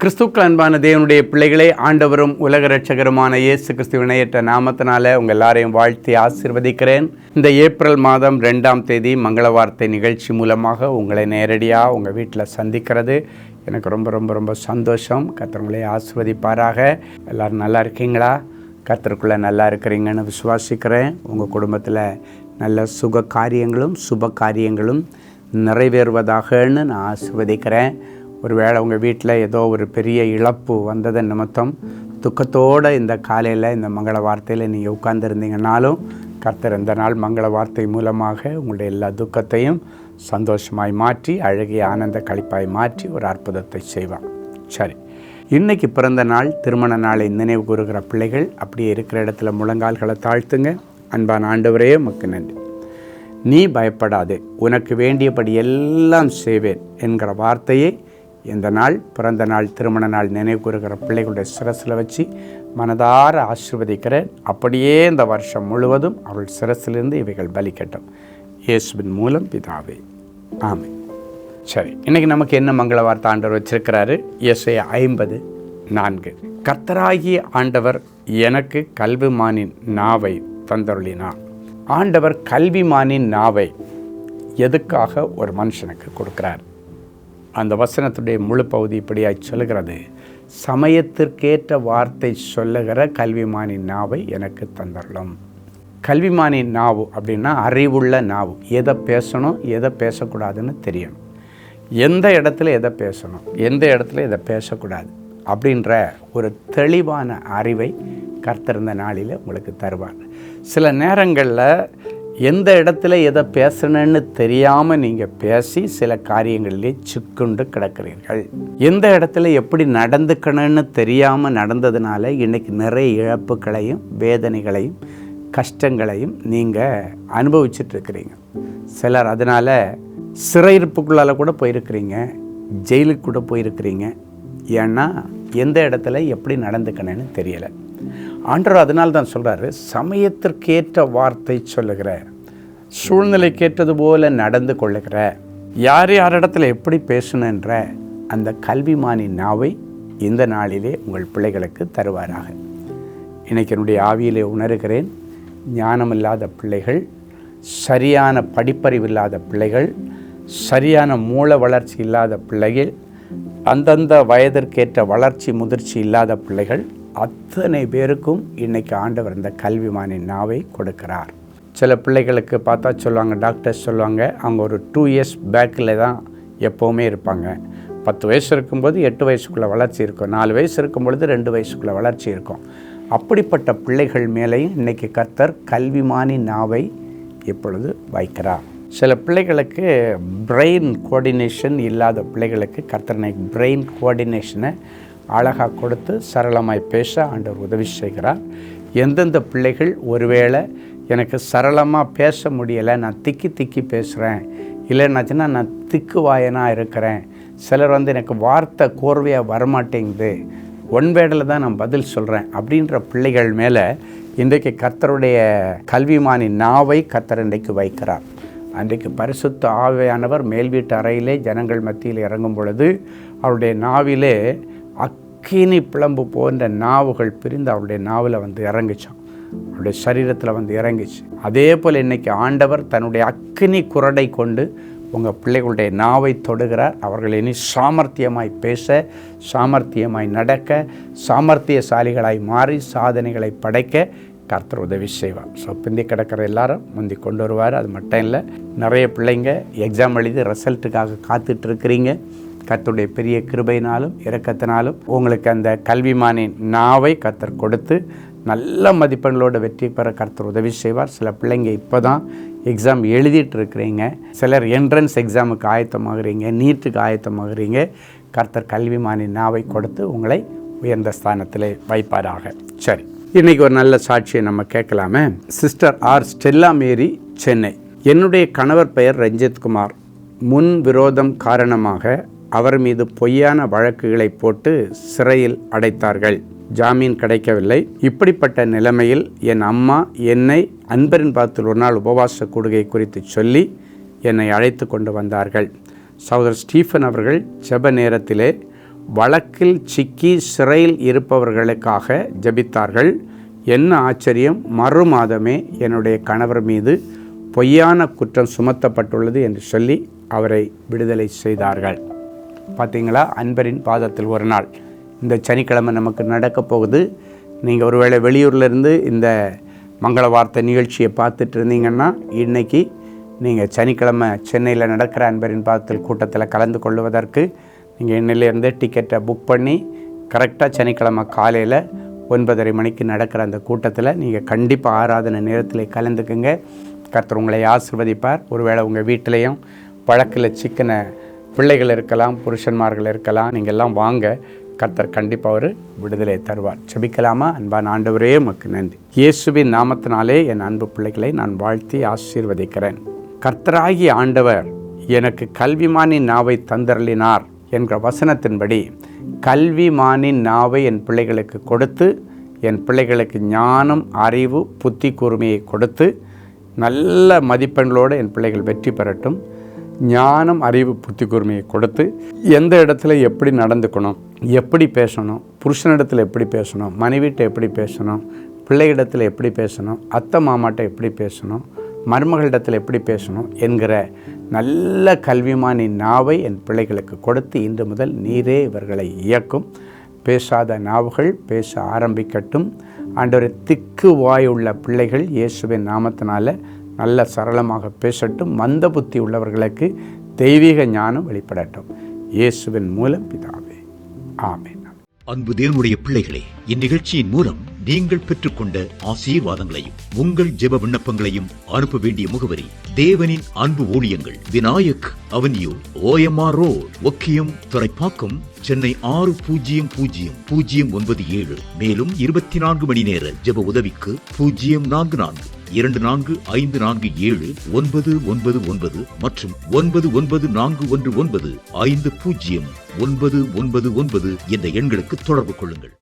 கிறிஸ்துக்கள் அன்பான தேவனுடைய பிள்ளைகளே, ஆண்டவரும் உலக இரட்சகருமான இயேசு கிறிஸ்துவின் இணையற்ற நாமத்தினால உங்கள் எல்லாரையும் வாழ்த்தி ஆசீர்வதிக்கிறேன். இந்த ஏப்ரல் மாதம் 2ஆம் தேதி மங்கள வார்த்தை நிகழ்ச்சி மூலமாக உங்களை நேரடியாக உங்கள் வீட்டில் சந்திக்கிறது எனக்கு ரொம்ப ரொம்ப ரொம்ப சந்தோஷம். கர்த்தர் உங்களை ஆசீர்வதிப்பாராக. எல்லோரும் நல்லா இருக்கீங்களா? கர்த்தருக்குள்ளே நல்லா இருக்கிறீங்கன்னு விசுவாசிக்கிறேன். உங்கள் குடும்பத்தில் நல்ல சுப காரியங்களும் நிறைவேறுவதாகன்னு நான் ஆசீர்வதிக்கிறேன். ஒருவேளை உங்கள் வீட்டில் ஏதோ ஒரு பெரிய இழப்பு வந்ததன் நிமித்தம் துக்கத்தோடு இந்த காலையில் இந்த மங்கள வார்த்தையில் நீங்கள் உட்கார்ந்துருந்தீங்கன்னாலும் கர்த்தர் இந்த நாள் மங்கள வார்த்தை மூலமாக உங்களுடைய எல்லா துக்கத்தையும் சந்தோஷமாய் மாற்றி அழகிய ஆனந்த களிப்பாய் மாற்றி ஒரு அற்புதத்தை செய்வார். சரி, இன்றைக்கி பிறந்த நாள், திருமண நாளை நினைவு கூறுகிற பிள்ளைகள் அப்படியே இருக்கிற இடத்துல முழங்கால்களை தாழ்த்துங்க. அன்பான ஆண்டவரே, உமக்கு நன்றி. நீ பயப்படாதே, உனக்கு வேண்டியபடி எல்லாம் செய்வேன் என்கிற வார்த்தையை இந்த நாள், பிறந்த நாள், திருமண நாள் நினைவு கூறுகிற பிள்ளைகளுடைய சிரசில் வச்சு மனதார ஆசீர்வதிக்கிறேன். அப்படியே இந்த வருஷம் முழுவதும் அவள் சிரசிலிருந்து இவைகள் பலிக்கட்டும். இயேசுவின் மூலம் பிதாவே, ஆமென். சரி, இன்றைக்கி நமக்கு என்ன மங்கள வார்த்தை ஆண்டவர் வச்சிருக்கிறாரு? ஏசாயா 50:4. கர்த்தராகிய ஆண்டவர் எனக்கு கல்விமானின் நாவை தந்தருளினார். ஆண்டவர் கல்விமானின் நாவை எதுக்காக ஒரு மனுஷனுக்கு கொடுக்குறார்? அந்த வசனத்துடைய முழு பகுதி இப்படியாய் சொல்லுகிறது: சமயத்திற்கேற்ற வார்த்தை சொல்லுகிற கல்விமானின் நாவை எனக்கு தந்தரலும். கல்விமானின் நாவு அப்படின்னா அறிவுள்ள நாவு. எதை பேசணும், எதை பேசக்கூடாதுன்னு தெரியணும். எந்த இடத்துல எதை பேசணும், எந்த இடத்துல எதை பேசக்கூடாது அப்படின்ற ஒரு தெளிவான அறிவை கர்த்தர் இந்த நாளில் உங்களுக்கு தருவார். சில நேரங்களில் எந்த இடத்துல எதை பேசணுன்னு தெரியாமல் நீங்கள் பேசி சில காரியங்களிலே சிக்குண்டு கிடக்கிறீர்கள். எந்த இடத்துல எப்படி நடந்துக்கணும்னு தெரியாமல் நடந்ததுனால இன்றைக்கி நிறைய இழப்புகளையும் வேதனைகளையும் கஷ்டங்களையும் நீங்கள் அனுபவிச்சிட்ருக்கிறீங்க. சிலர் அதனால் சிறையிருப்புக்குள்ளால் கூட போயிருக்கிறீங்க, ஜெயிலுக்கு கூட போயிருக்கிறீங்க. ஏன்னா எந்த இடத்துல எப்படி நடந்துக்கணும்னு தெரியலை. ஆண்டவர் அதனால் தான் சொல்கிறாரு, சமயத்திற்கேற்ற வார்த்தை சொல்லுகிற, சூழ்நிலைக்கேற்றது போல நடந்து கொள்ளுகிற, யார் யாரிடத்துல எப்படி பேசணுன்ற அந்த கல்விமானின் நாவை இந்த நாளிலே உங்கள் பிள்ளைகளுக்கு தருவாராக. இன்றைக்கி என்னுடைய ஆவியிலே உணர்கிறேன், ஞானமில்லாத பிள்ளைகள், சரியான படிப்பறிவு இல்லாத பிள்ளைகள், சரியான மூல வளர்ச்சி இல்லாத பிள்ளைகள், அந்தந்த வயதிற்கேற்ற வளர்ச்சி முதிர்ச்சி இல்லாத பிள்ளைகள் அத்தனை பேருக்கும் இன்றைக்கி ஆண்டவர் இந்த கல்விமானின் நாவை கொடுக்கிறார். சில பிள்ளைகளுக்கு பார்த்தா சொல்லுவாங்க, டாக்டர்ஸ் சொல்லுவாங்க, அவங்க ஒரு 2 இயர்ஸ் பேக்கில் தான் எப்போவுமே இருப்பாங்க. 10 வயசு இருக்கும்போது 8 வயசுக்குள்ளே வளர்ச்சி இருக்கும், 4 வயசு இருக்கும் பொழுது 2 வயசுக்குள்ளே வளர்ச்சி இருக்கும். அப்படிப்பட்ட பிள்ளைகள் மேலேயும் இன்றைக்கி கர்த்தர் கல்விமானின் நாவை இப்பொழுது வைக்கிறார். சில பிள்ளைகளுக்கு பிரெயின் கோஆர்டினேஷன் இல்லாத பிள்ளைகளுக்கு கர்த்தர் பிரெயின் கோஆர்டினேஷனை அழகாக கொடுத்து சரளமாய் பேச ஆண்டவர் உதவி செய்கிறார். எந்தெந்த பிள்ளைகள் ஒருவேளை எனக்கு சரளமாக பேச முடியலை, நான் திக்கி பேசுகிறேன், இல்லைன்னாச்சுன்னா நான் திக்குவாயனாக இருக்கிறேன், சிலர் எனக்கு வார்த்தை கோர்வையாக வரமாட்டேங்குது, ஒன்வேடில் தான் நான் பதில் சொல்கிறேன் அப்படின்ற பிள்ளைகள் மேலே இன்றைக்கு கர்த்தருடைய கல்விமானின் நாவை கர்த்தர் இன்றைக்கு வைக்கிறார். அன்றைக்கு பரிசுத்த ஆவியானவர் மேல் வீட்டு அறையிலே ஜனங்கள் மத்தியில் இறங்கும் பொழுது அவருடைய நாவிலே அக்கினி பிளம்பு போன்ற நாவுகள் பிரிந்து அவருடைய நாவில் இறங்குச்சான், அவருடைய சரீரத்தில் இறங்கிச்சு. அதே போல் இன்றைக்கி ஆண்டவர் தன்னுடைய அக்கினி குரடை கொண்டு உங்கள் பிள்ளைகளுடைய நாவை தொடுகிறார். அவர்கள் இனி சாமர்த்தியமாய் பேச, சாமர்த்தியமாய் நடக்க, சாமர்த்தியசாலிகளாய் மாறி சாதனைகளை படைக்க கர்த்தர் உதவி செய்வார். ஸோ பிந்தி கிடக்கிற எல்லாரும் முந்தி கொண்டு வருவார். அது மட்டும் இல்லை, நிறைய பிள்ளைங்க எக்ஸாம் எழுதி ரிசல்ட்டுக்காக காத்துட்ருக்கிறீங்க. கர்த்தருடைய பெரிய கிருபையினாலும் இரக்கத்தினாலும் உங்களுக்கு அந்த கல்விமானின் நாவை கர்த்தர் கொடுத்து நல்ல மதிப்பெண்களோட வெற்றி பெற கர்த்தர் உதவி செய்வார். சில பிள்ளைங்க இப்போ தான் எக்ஸாம் எழுதிட்டு இருக்கிறீங்க, சிலர் என்ட்ரன்ஸ் எக்ஸாமுக்கு ஆயத்தமாகறீங்க, நீட்டுக்கு ஆயத்தமாகறீங்க. கர்த்தர் கல்விமானின் நாவை கொடுத்து உங்களை உயர்ந்த ஸ்தானத்தில் வைப்பாராக. சரி, இன்றைக்கி ஒரு நல்ல சாட்சியை நம்ம கேட்கலாமே. Sister R Stella Mary, Chennai. என்னுடைய கணவர் பெயர் ரஞ்சித்குமார். முன் விரோதம் காரணமாக அவர் மீது பொய்யான வழக்குகளை போட்டு சிறையில் அடைத்தார்கள். ஜாமீன் கிடைக்கவில்லை. இப்படிப்பட்ட நிலைமையில் என் அம்மா என்னை அன்பரின் பாதத்தில் ஒரு நாள் உபவாச கூடுகை குறித்து சொல்லி என்னை அழைத்து கொண்டு வந்தார்கள். சகோதரர் ஸ்டீஃபன் அவர்கள் ஜெப நேரத்திலே வழக்கில் சிக்கி சிறையில் இருப்பவர்களுக்காக ஜெபித்தார்கள். என்ன ஆச்சரியம், மறு மாதமே என்னுடைய கணவர் மீது பொய்யான குற்றம் சுமத்தப்பட்டுள்ளது என்று சொல்லி அவரை விடுதலை செய்தார்கள். பார்த்தீங்களா, அன்பரின் பாதத்தில் ஒரு நாள். இந்த சனிக்கிழமை நமக்கு நடக்கப் போகுது. நீங்கள் ஒருவேளை வெளியூர்லேருந்து இந்த மங்கள வார்த்தை நிகழ்ச்சியை பார்த்துட்டு இருந்தீங்கன்னா, இன்றைக்கி நீங்கள் சனிக்கிழமை சென்னையில் நடக்கிற அன்பரின் பாதத்தில் கூட்டத்தில் கலந்து கொள்வதற்கு நீங்கள் இன்னிலேருந்தே டிக்கெட்டை புக் பண்ணி கரெக்டாக சனிக்கிழமை காலையில் 9:30 மணிக்கு நடக்கிற அந்த கூட்டத்தில் நீங்கள் கண்டிப்பாக ஆராதனை நேரத்தில் கலந்துக்குங்க. கர்த்தர் உங்களை ஆசீர்வதிப்பார். ஒருவேளை உங்கள் வீட்டிலையும் வழக்கில் சிக்கின பிள்ளைகள் இருக்கலாம், புருஷன்மார்கள் இருக்கலாம், நீங்கள் எல்லாம் வாங்க. கர்த்தர் கண்டிப்பாக ஒரு விடுதலை தருவார். ஜெபிக்கலாமா? அன்பான ஆண்டவரே, உமக்கு நன்றி. இயேசுவின் நாமத்தினாலே என் அன்பு பிள்ளைகளை நான் வாழ்த்தி ஆசீர்வதிக்கிறேன். கர்த்தராகிய ஆண்டவர் எனக்கு கல்விமானின் நாவை தந்தருளினார் என்கிற வசனத்தின்படி கல்விமானின் நாவை என் பிள்ளைகளுக்கு கொடுத்து, என் பிள்ளைகளுக்கு ஞானம், அறிவு, புத்தி கூர்மையை கொடுத்து நல்ல மதிப்பெண்களோடு என் பிள்ளைகள் வெற்றி பெறட்டும். ஞானம், அறிவு, புத்தி கூர்மையை கொடுத்து எந்த இடத்துல எப்படி நடந்துக்கணும், எப்படி பேசணும், புருஷனிடத்தில் எப்படி பேசணும், மனைவிட்ட எப்படி பேசணும், பிள்ளையிடத்தில் எப்படி பேசணும், அத்தை மாமாட்ட எப்படி பேசணும், மருமகளிடத்தில் எப்படி பேசணும் என்கிற நல்ல கல்விமானின் நாவை என் பிள்ளைகளுக்கு கொடுத்து இன்று முதல் நீரே இவர்களை இயக்கும். பேசாத நாவுகள் பேச ஆரம்பிக்கட்டும். ஆண்டவரே, திக்கு வாயுள்ள பிள்ளைகள் இயேசுவின் நாமத்தினால நல்ல சரளமாக பேசட்டும். மந்த புத்தி உள்ளவர்களுக்கு தெய்வீக ஞானம் வெளிப்படட்டும். இயேசுவின் மூலம் பிதாவே, ஆமென். அன்பு தேவனுடைய பிள்ளைகளே, இந்நிகழ்ச்சியின் மூலம் நீங்கள் பெற்றுக்கொண்ட ஆசீர்வாதங்களையும் உங்கள் ஜெப விண்ணப்பங்களையும் அனுப்ப வேண்டிய முகவரி: தேவனின் அன்பு ஊழியங்கள், Vinayak avenue, OMR road, Okkiyam, Thoraipakkam, Chennai 600097. மேலும் 24 மணி நேர ஜெப உதவிக்கு 044-24547-999 மற்றும் 9941950999 என்ற எண்களுக்கு தொடர்பு கொள்ளுங்கள்.